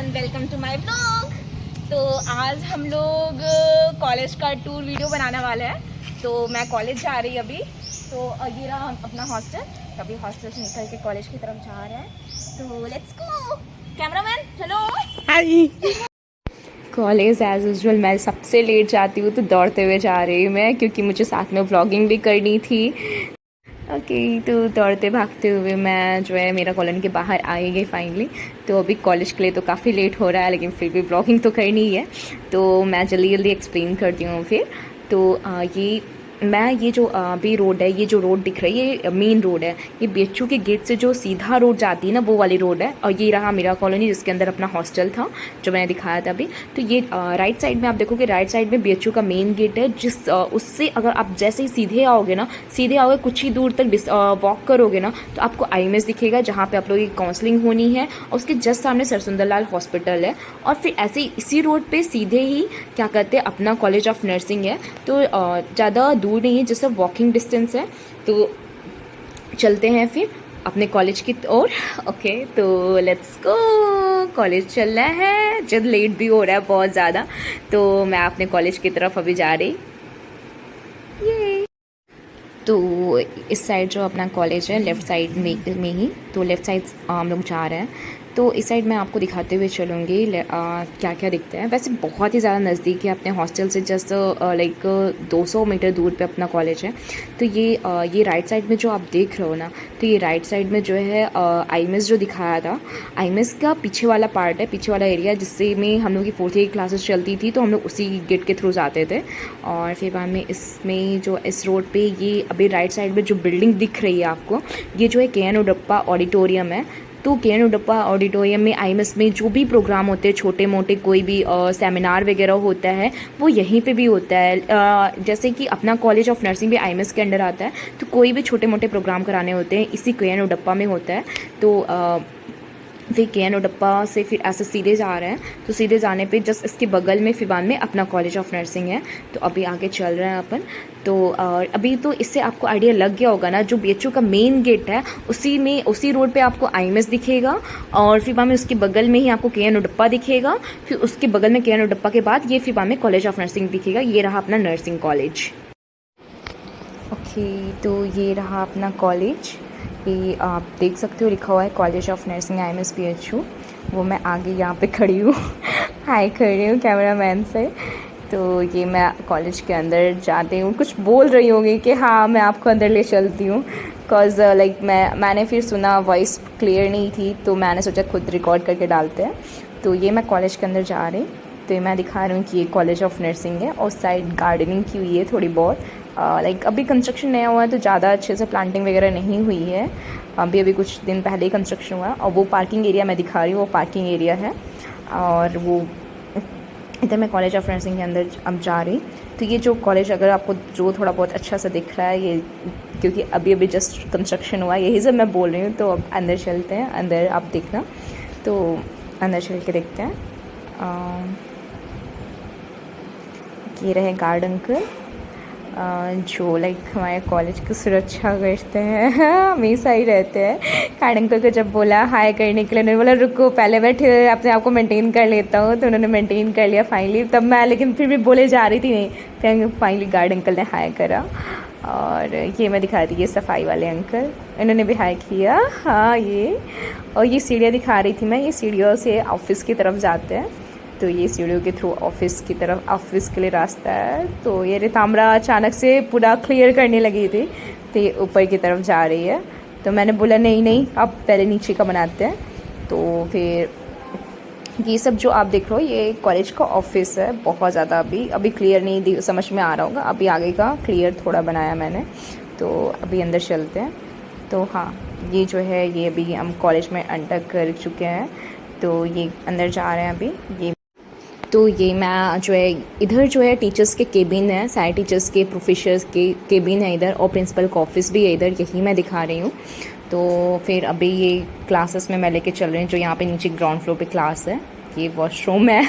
Everyone, welcome to my blog. तो आज हम लोग कॉलेज का टूर वीडियो बनाने वाले हैं। तो मैं कॉलेज जा रही अभी। तो ये रहा अपना हॉस्टल। अभी हॉस्टल से निकल के कॉलेज की तरफ जा रहे हैं। तो लेट्स गो। कैमरामैन चलो। हाय। कॉलेज एज यूजुअल मैं सबसे लेट जाती हूँ, तो दौड़ते हुए जा रही हूँ मैं, क्योंकि मुझे साथ में व्लॉगिंग भी करनी थी। ओके, तो दौड़ते भागते हुए मैं जो है मेरा कॉलोनी के बाहर आ ही गई फाइनली। तो अभी कॉलेज के लिए तो काफ़ी लेट हो रहा है, लेकिन फिर भी व्लॉगिंग तो करनी ही है। तो मैं जल्दी जल्दी एक्सप्लेन करती हूँ फिर। तो ये जो अभी रोड है, ये जो रोड दिख रही है ये मेन रोड है। ये बीएचयू के गेट से जो सीधा रोड जाती है ना, वो वाली रोड है। और ये रहा मेरा कॉलोनी, जिसके अंदर अपना हॉस्टल था जो मैंने दिखाया था अभी। तो ये राइट साइड में आप देखोगे, राइट साइड में बीएचयू का मेन गेट है। उससे अगर आप जैसे ही सीधे आओगे ना, सीधे आओगे कुछ ही दूर तक वॉक करोगे ना, तो आपको आईएमएस दिखेगा, जहाँ पे आप लोगों की काउंसलिंग होनी है। और उसके जस्ट सामने सरसुंदरलाल हॉस्पिटल है। और फिर ऐसे ही इसी रोड पे सीधे ही क्या कहते हैं, अपना कॉलेज ऑफ नर्सिंग है। तो ज़्यादा दूर नहीं है, जैसे वॉकिंग डिस्टेंस है। तो चलते हैं फिर अपने कॉलेज की ओर। ओके, तो लेट्स गो। कॉलेज चल रहा है, जब लेट भी हो रहा है बहुत ज़्यादा। तो मैं अपने कॉलेज की तरफ अभी जा रही। ये तो इस साइड जो अपना कॉलेज है, लेफ़्ट साइड में ही, तो लेफ़्ट साइड हम लोग जा रहे हैं। तो इस साइड मैं आपको दिखाते हुए चलूँगी क्या क्या दिखता है। वैसे बहुत ही ज़्यादा नज़दीक है अपने हॉस्टल से, जस्ट लाइक 200 मीटर दूर पे अपना कॉलेज है। तो ये राइट साइड में जो आप देख रहे हो ना, तो ये राइट साइड में जो है आईएमएस जो दिखाया था, आईएमएस का पीछे वाला पार्ट है, पीछे वाला एरिया, जिससे में हम लोग की 4th की क्लासेस चलती थी। तो हम लोग उसी गेट के थ्रू जाते थे। और फिर बाद में इसमें जो इस रोड पे ये अभी राइट साइड में जो बिल्डिंग दिख रही है आपको, ये जो है के.एन. उडप्पा ऑडिटोरियम है। तो के.एन. उडप्पा ऑडिटोरियम में आईएमएस में जो भी प्रोग्राम होते हैं, छोटे मोटे कोई भी सेमिनार वगैरह होता है, वो यहीं पे भी होता है। जैसे कि अपना कॉलेज ऑफ नर्सिंग भी आईएमएस के अंडर आता है। तो कोई भी छोटे मोटे प्रोग्राम कराने होते हैं, इसी के.एन. उडप्पा में होता है। तो फिर के.एन. उडप्पा से फिर ऐसे सीधे जा रहे हैं। तो सीधे जाने पे जस्ट इसके बगल में फिबान में अपना कॉलेज ऑफ नर्सिंग है। तो अभी आगे चल रहे हैं अपन। तो अभी तो इससे आपको आइडिया लग गया होगा ना, जो बीएचयू का मेन गेट है, उसी रोड पे आपको आईएमएस दिखेगा। और फिर बाद में उसके बगल में ही आपको के.एन. उडप्पा दिखेगा। फिर उसके बगल में के.एन. उडप्पा के बाद ये फिर बाद में कॉलेज ऑफ नर्सिंग दिखेगा। ये रहा अपना नर्सिंग कॉलेज। ओके, तो ये रहा अपना कॉलेज। ये आप देख सकते हो, लिखा हुआ है college of nursing IMS BHU. वो मैं आगे यहाँ पे खड़ी हूँ हाय कर रही हूँ कैमरामैन से। तो ये मैं कॉलेज के अंदर जाती हूँ, कुछ बोल रही होंगी कि हाँ मैं आपको अंदर ले चलती हूँ। बिकॉज लाइक मैंने फिर सुना वॉइस क्लियर नहीं थी, तो मैंने सोचा खुद रिकॉर्ड करके डालते हैं। तो ये मैं कॉलेज के अंदर जा रही। तो ये मैं दिखा रही हूँ कि ये कॉलेज ऑफ नर्सिंग है। और साइड गार्डनिंग की हुई है थोड़ी बहुत। लाइक अभी कंस्ट्रक्शन नया हुआ है, तो ज़्यादा अच्छे से प्लांटिंग वगैरह नहीं हुई है। अभी कुछ दिन पहले ही कंस्ट्रक्शन हुआ। और वो पार्किंग एरिया मैं दिखा रही हूँ, वो पार्किंग एरिया है। और वो इधर मैं कॉलेज ऑफ नर्सिंग के अंदर अब जा रही। तो ये जो कॉलेज अगर आपको जो थोड़ा बहुत अच्छा सा दिख रहा है, ये क्योंकि अभी जस्ट कंस्ट्रक्शन हुआ है, यही सब मैं बोल रही हूँ। तो अब अंदर चलते हैं, अंदर आप देखना। तो अंदर चल के देखते हैं। ये रहे गार्ड अंकल, जो लाइक हमारे कॉलेज की सुरक्षा करते हैं हमेशा ही रहते हैं। गार्ड अंकल को जब बोला हाय करने के लिए, उन्होंने बोला रुको पहले बैठे, अपने आप को मेंटेन कर लेता हूँ। तो उन्होंने मेंटेन कर लिया फाइनली। तब मैं लेकिन फिर भी बोले जा रही थी नहीं, फिर फाइनली गार्ड अंकल ने हाय करा। और ये मैं दिखा रही थी, ये सफाई वाले अंकल, इन्होंने भी हाय किया। हाँ ये, और ये सीढ़ियाँ दिखा रही थी मैं, ये सीढ़ियों से ऑफिस की तरफ जाते हैं। तो ये सीढ़ियों के थ्रू ऑफिस की तरफ, ऑफिस के लिए रास्ता है। तो ये रिताम्बरा अचानक से पूरा क्लियर करने लगी थी, तो ये ऊपर की तरफ जा रही है। तो मैंने बोला नहीं अब पहले नीचे का बनाते हैं। तो फिर ये सब जो आप देख रहे हो, ये कॉलेज का ऑफिस है। बहुत ज़्यादा अभी क्लियर नहीं समझ में आ रहा होगा, अभी आगे का क्लियर थोड़ा बनाया मैंने। तो अभी अंदर चलते हैं। तो हाँ, ये जो है ये अभी हम कॉलेज में एंटर कर चुके हैं। तो ये अंदर जा रहे हैं अभी। तो ये मैं जो है इधर जो है टीचर्स के केबिन है, सारे टीचर्स के प्रोफेसर्स के केबिन है इधर। और प्रिंसिपल का ऑफिस भी है इधर, यही मैं दिखा रही हूँ। तो फिर अभी ये क्लासेस में मैं लेके चल रही हूँ, जो यहाँ पे नीचे ग्राउंड फ्लोर पे क्लास है। ये वॉशरूम है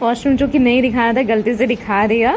वॉशरूम जो कि नहीं दिखाना था गलती से दिखा दिया।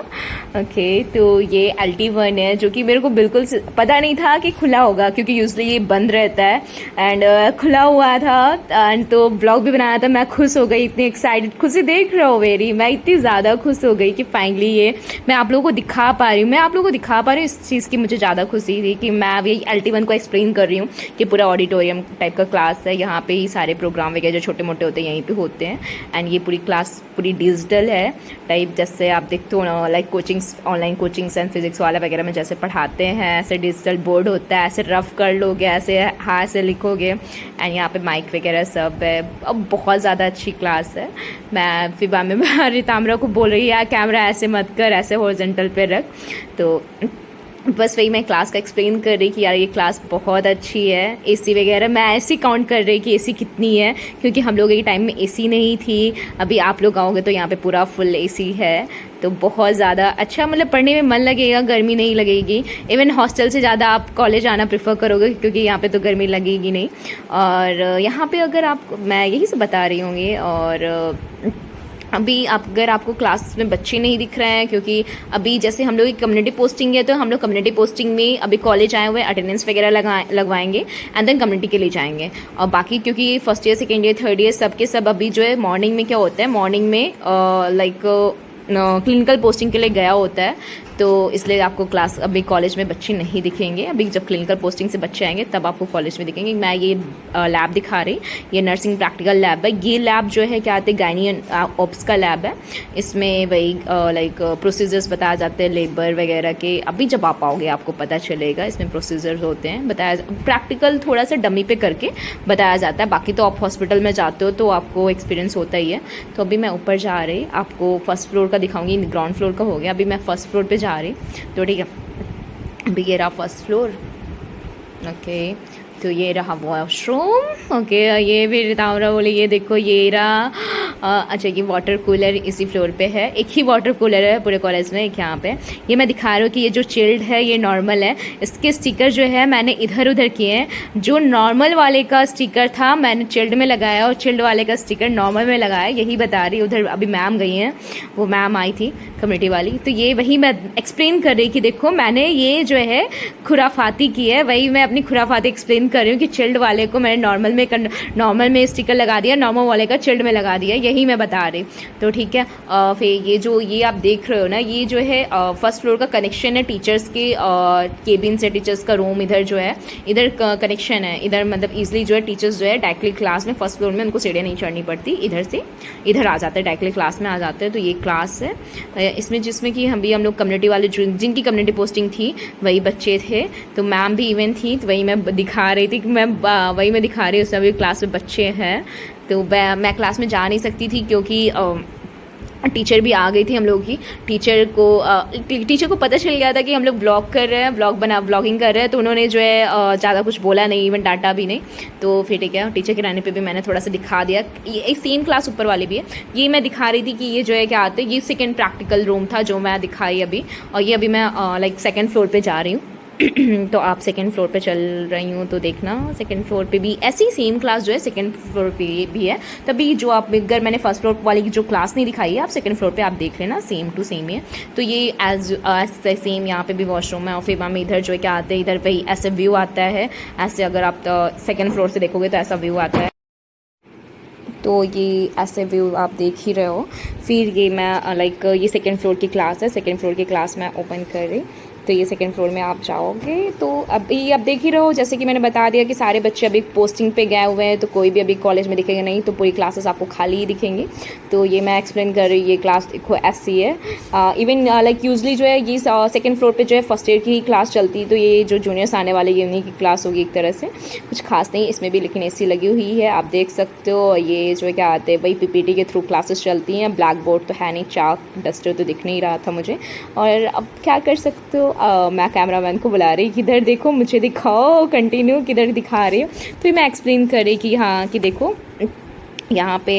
ओके, तो ये LT1 है जो कि मेरे को बिल्कुल पता नहीं था कि खुला होगा, क्योंकि यूजली ये बंद रहता है एंड खुला हुआ था एंड तो ब्लॉग भी बनाया था। मैं खुश हो गई, इतनी एक्साइटेड, खुद से देख रहे हो मेरी, मैं इतनी ज़्यादा खुश हो गई कि फाइनली ये मैं आप लोगों को दिखा पा रही हूँ। इस चीज़ की मुझे ज़्यादा खुशी थी कि मैं अब ये LT1 को एक्सप्लेन कर रही हूँ कि पूरा ऑडिटोरियम टाइप का क्लास है, यहाँ पे ही सारे प्रोग्राम वगैरह जो छोटे मोटे होते हैं यहीं पे होते हैं एंड ये पूरी क्लास पूरी डिजिटल है टाइप, जैसे आप देखते हो ना like coachings, online coachings and physics वाला वगैरह में जैसे पढ़ाते हैं, ऐसे डिजिटल बोर्ड होता है, ऐसे रफ कर लोगे, ऐसे हाथ से लिखोगे एंड यहाँ पे माइक वगैरह सब है। अब बहुत ज़्यादा अच्छी क्लास है। मैं फिर बाद में रितामरा को बोल रही है यार कैमरा ऐसे मत कर, ऐसे हॉरिजॉन्टल पे रख। तो बस वही मैं क्लास का एक्सप्लेन कर रही कि यार ये क्लास बहुत अच्छी है। एसी वगैरह मैं ऐसे काउंट कर रही कि एसी कितनी है, क्योंकि हम लोगों के टाइम में एसी नहीं थी। अभी आप लोग आओगे तो यहाँ पे पूरा फुल एसी है, तो बहुत ज़्यादा अच्छा, मतलब पढ़ने में मन लगेगा, गर्मी नहीं लगेगी। इवन हॉस्टल से ज़्यादा आप कॉलेज आना प्रेफर करोगे, क्योंकि यहाँ पे तो गर्मी लगेगी नहीं। और यहाँ पे अगर आप, मैं यही सब बता रही होंगी। और अभी अगर आपको क्लास में बच्चे नहीं दिख रहे हैं, क्योंकि अभी जैसे हम लोग की कम्युनिटी पोस्टिंग है, तो हम लोग कम्युनिटी पोस्टिंग में अभी कॉलेज आए हुए अटेंडेंस वगैरह लगवाएंगे एंड देन कम्युनिटी के लिए जाएंगे। और बाकी क्योंकि first year second year third year सबके सब अभी जो है मॉर्निंग में क्या होता है, मॉर्निंग में लाइक क्लिनिकल पोस्टिंग के लिए गया होता है, तो इसलिए आपको क्लास अभी कॉलेज में बच्चे नहीं दिखेंगे। अभी जब क्लिनिकल पोस्टिंग से बच्चे आएंगे तब आपको कॉलेज में दिखेंगे। मैं ये लैब दिखा रही, ये नर्सिंग प्रैक्टिकल लैब है। ये लैब जो है क्या आते गायनी ऑप्स का लैब है। इसमें वही लाइक प्रोसीजर्स बताए जाते हैं लेबर वगैरह के। अभी जब आप आओगे आपको पता चलेगा, इसमें प्रोसीजर्स होते हैं, बताया प्रैक्टिकल थोड़ा सा डमी पे करके बताया जाता है। बाकी तो आप हॉस्पिटल में जाते हो तो आपको एक्सपीरियंस होता ही है। तो अभी मैं ऊपर जा रही, आपको फर्स्ट फ्लोर का दिखाऊंगी, ग्राउंड फ्लोर का हो गया, अभी मैं फर्स्ट फ्लोर पे जा रही। तो ठीक है, अभी ये रहा फर्स्ट फ्लोर। ओके, तो ये रहा वॉशरूम। ओके, ये भी रितामरा बोले ये देखो ये रहा। अच्छा, ये वाटर कूलर इसी फ्लोर पे है, एक ही वाटर कूलर है पूरे कॉलेज में, एक यहाँ पे। ये मैं दिखा रही हूँ कि ये जो चिल्ड है ये नॉर्मल है। इसके स्टिकर जो है मैंने इधर उधर किए हैं। जो नॉर्मल वाले का स्टिकर था मैंने चिल्ड में लगाया, और चिल्ड वाले का स्टिकर नॉर्मल में लगाया, यही बता रही। उधर अभी मैम गई हैं, वो मैम आई थी कम्युनिटी वाली, तो ये वही मैं एक्सप्लेन कर रही कि देखो मैंने ये जो है खुराफाती की है, वही मैं अपनी खुराफाती एक्सप्लेन कर रही हूँ कि चिल्ड वाले को मैंने नॉर्मल में स्टिकर लगा दिया, नॉर्मल वाले का चिल्ड में लगा दिया, यही मैं बता रही। तो ठीक है, फिर ये आप देख रहे हो ना, ये जो है फर्स्ट फ्लोर का कनेक्शन है टीचर्स के केबिन से, टीचर्स का रूम इधर जो है, इधर कनेक्शन है। इधर मतलब ईजिली जो है टीचर्स जो है डायरेक्टली क्लास में फर्स्ट फ्लोर में उनको सीढ़ियाँ नहीं चढ़नी पड़ती, इधर से इधर आ जाते हैं, डायरेक्टली क्लास में आ जाते हैं। तो ये क्लास है इसमें, जिसमें कि हम लोग कम्युनिटी वाले जिनकी कम्युनिटी पोस्टिंग थी वही बच्चे थे। तो मैम भी इवन थी, तो वही मैं दिखा रही थी कि वही मैं दिखा रही हूँ, उसमें अभी क्लास में बच्चे हैं। तो मैं क्लास में जा नहीं सकती थी, क्योंकि टीचर भी आ गई थी हम लोगों की। टीचर को पता चल गया था कि हम लोग ब्लॉग कर रहे हैं, ब्लॉगिंग कर रहे हैं, तो उन्होंने जो है ज़्यादा कुछ बोला नहीं, इवन डांटा भी नहीं। तो फिर ठीक है, टीचर के रहने पे भी मैंने थोड़ा सा दिखा दिया। ये सेम क्लास ऊपर वाली भी है, ये मैं दिखा रही थी कि ये जो है क्या आते हैं, ये सेकेंड प्रैक्टिकल रूम था जो मैं दिखाई अभी। और ये अभी मैं लाइक सेकेंड फ्लोर पर जा रही हूँ। तो आप सेकंड फ्लोर पे चल रही हूँ तो देखना, सेकंड फ्लोर पे भी ऐसी सेम क्लास जो है सेकंड फ्लोर पे भी है। तभी जो आप, अगर मैंने फर्स्ट फ्लोर वाली की जो क्लास नहीं दिखाई है, आप सेकंड फ्लोर पे आप देख लेना, सेम टू सेम ही है। तो ये एज सेम यहाँ पे भी वॉशरूम है। और फिर में इधर जो है क्या आते हैं, इधर वही ऐसे व्यू आता है, ऐसे अगर आप सेकेंड फ्लोर से देखोगे तो ऐसा व्यू आता है। तो ये ऐसे व्यू आप देख ही रहे हो। फिर ये मैं लाइक ये सेकेंड फ्लोर की क्लास है, सेकेंड फ्लोर की क्लास मैं ओपन कर रही। तो ये सेकंड फ्लोर में आप जाओगे तो अभी आप देख ही रहे हो, जैसे कि मैंने बता दिया कि सारे बच्चे अभी पोस्टिंग पे गए हुए हैं, तो कोई भी अभी कॉलेज में दिखेगा नहीं, तो पूरी क्लासेस आपको खाली ही दिखेंगी। तो ये मैं एक्सप्लेन कर रही हूँ, ये क्लास देखो ऐसी है। इवन लाइक यूजली जो है ये सेकंड फ्लोर पे जो है फर्स्ट ईयर की ही क्लास चलती है, तो ये जो जूनियर्स आने वाले ये उन्हीं की क्लास होगी एक तरह से, कुछ खास नहीं इसमें भी, लेकिन एसी लगी हुई है आप देख सकते हो। ये जो है क्या आते हैं वही पीपीटी के थ्रू क्लासेस चलती हैं। ब्लैक बोर्ड तो है नहीं, चाक डस्टर तो दिख नहीं रहा था मुझे, और अब क्या कर सकते हो, मैं कैमरामैन को बुला रही किधर देखो, मुझे दिखाओ कंटिन्यू, किधर दिखा रही हो। फिर मैं एक्सप्लेन कर रही कि हाँ कि देखो यहाँ पे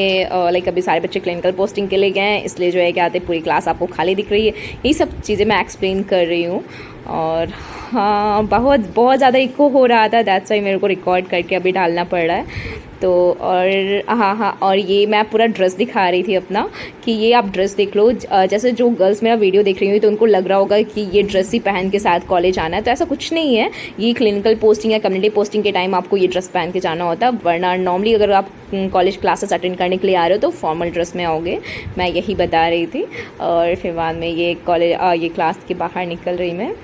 लाइक अभी सारे बच्चे क्लिनिकल पोस्टिंग के लिए गए हैं, इसलिए जो है क्या आते पूरी क्लास आपको खाली दिख रही है। यही सब चीज़ें मैं एक्सप्लेन कर रही हूँ। और हाँ बहुत ज़्यादा इको हो रहा था, दैट्स वाई मेरे को रिकॉर्ड करके अभी डालना पड़ रहा है। तो और हाँ, और ये मैं पूरा ड्रेस दिखा रही थी अपना कि ये आप ड्रेस देख लो। जैसे जो गर्ल्स मेरा वीडियो देख रही हुई तो उनको लग रहा होगा कि ये ड्रेस ही पहन के साथ कॉलेज आना है, तो ऐसा कुछ नहीं है। ये क्लिनिकल पोस्टिंग या कम्युनिटी पोस्टिंग के टाइम आपको ये ड्रेस पहन के जाना होता है, वरना नॉर्मली अगर आप कॉलेज क्लासेस अटेंड करने के लिए आ रहे हो तो फॉर्मल ड्रेस में आओगे। मैं यही बता रही थी। और फिर बाद में ये ये क्लास के बाहर निकल रही मैं।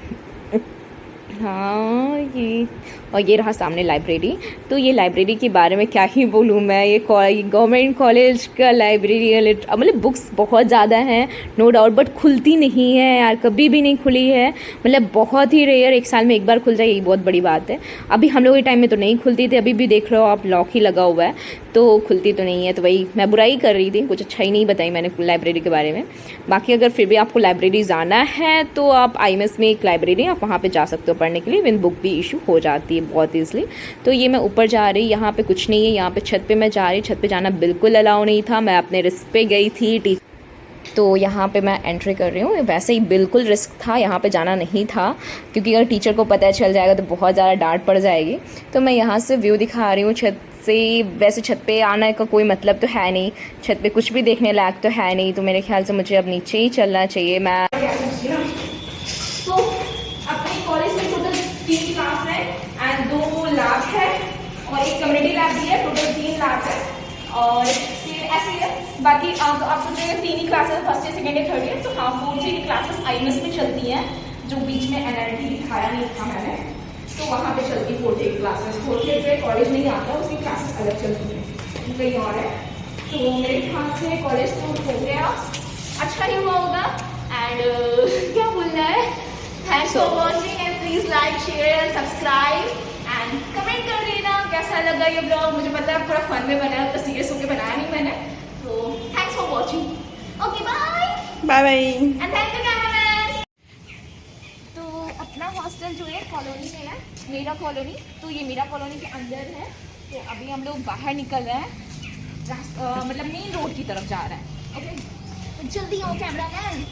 हाँ, ये रहा सामने लाइब्रेरी। तो ये लाइब्रेरी के बारे में क्या ही बोलूँ मैं, ये गवर्नमेंट कॉलेज का लाइब्रेरी, मतलब बुक्स बहुत ज़्यादा हैं नो डाउट, बट खुलती नहीं है यार, कभी भी नहीं खुली है। मतलब बहुत ही रेयर, एक साल में एक बार खुल जाए, यही बहुत बड़ी बात है। अभी हम लोग के टाइम में तो नहीं खुलती थी, अभी भी देख रहे हो आप लॉक ही लगा हुआ है, तो खुलती तो नहीं है। तो वही मैं बुराई कर रही थी, कुछ अच्छा ही नहीं बताई मैंने लाइब्रेरी के बारे में। बाकी अगर फिर भी आपको लाइब्रेरी जाना है तो आप IMS में एक लाइब्रेरी, आप वहाँ पे जा सकते हो पढ़ने के लिए, विन बुक भी इशू हो जाती है बहुत ईजिली। तो ये मैं ऊपर जा रही, यहाँ पे कुछ नहीं है, यहाँ पे छत पे मैं जा रही। छत पे जाना बिल्कुल अलाउ नहीं था, मैं अपने रिस्क पे गई थी। तो यहाँ पे मैं एंट्री कर रही हूँ। वैसे ही बिल्कुल रिस्क था, यहाँ पे जाना नहीं था, क्योंकि अगर टीचर को पता चल जाएगा तो बहुत ज़्यादा डांट पड़ जाएगी। तो मैं यहाँ से व्यू दिखा रही हूँ छत से। वैसे छत पे आने का कोई मतलब तो है नहीं, छत पे कुछ भी देखने लायक तो है नहीं, तो मेरे ख्याल से मुझे अब नीचे ही चलना चाहिए। मैं तो अपने कॉलेज में टोटल 3 क्लास है एंड 2 लैब है और एक कम्युनिटी लैब भी है, टोटल 3 लैब है। और फिर ऐसे है बाकी आपको जो 3 ही classes, first year, second year, third year, तो हाँ 4th ईयर की क्लासेस IMS में चलती हैं, जो बीच में NLT दिखाया नहीं था मैंने, तो वहाँ पे चलती 4th year classes. 4th year पे कॉलेज नहीं आता, उसकी क्लासेस अलग चलती हैं, कहीं और है। तो मेरे ख्याल से कॉलेज तो हो गया, अच्छा ही हुआ होगा। एंड क्या बोलना है, thanks for watching and please like, share and subscribe and comment कर देना कैसा लगा ये ब्लॉग। मुझे पता है थोड़ा फन में बनाया, उतना सीरियस होकर बनाया नहीं मैंने। तो thanks for watching, okay bye bye and thank you cameraman. तो अपना हॉस्टल जो है कॉलोनी में है, मेरा कॉलोनी, तो ये मेरा कॉलोनी के अंदर है। तो अभी हम लोग बाहर निकल रहे हैं, मतलब मेन रोड की तरफ जा रहे हैं। ओके, तो जल्दी आओ कैमरामैन।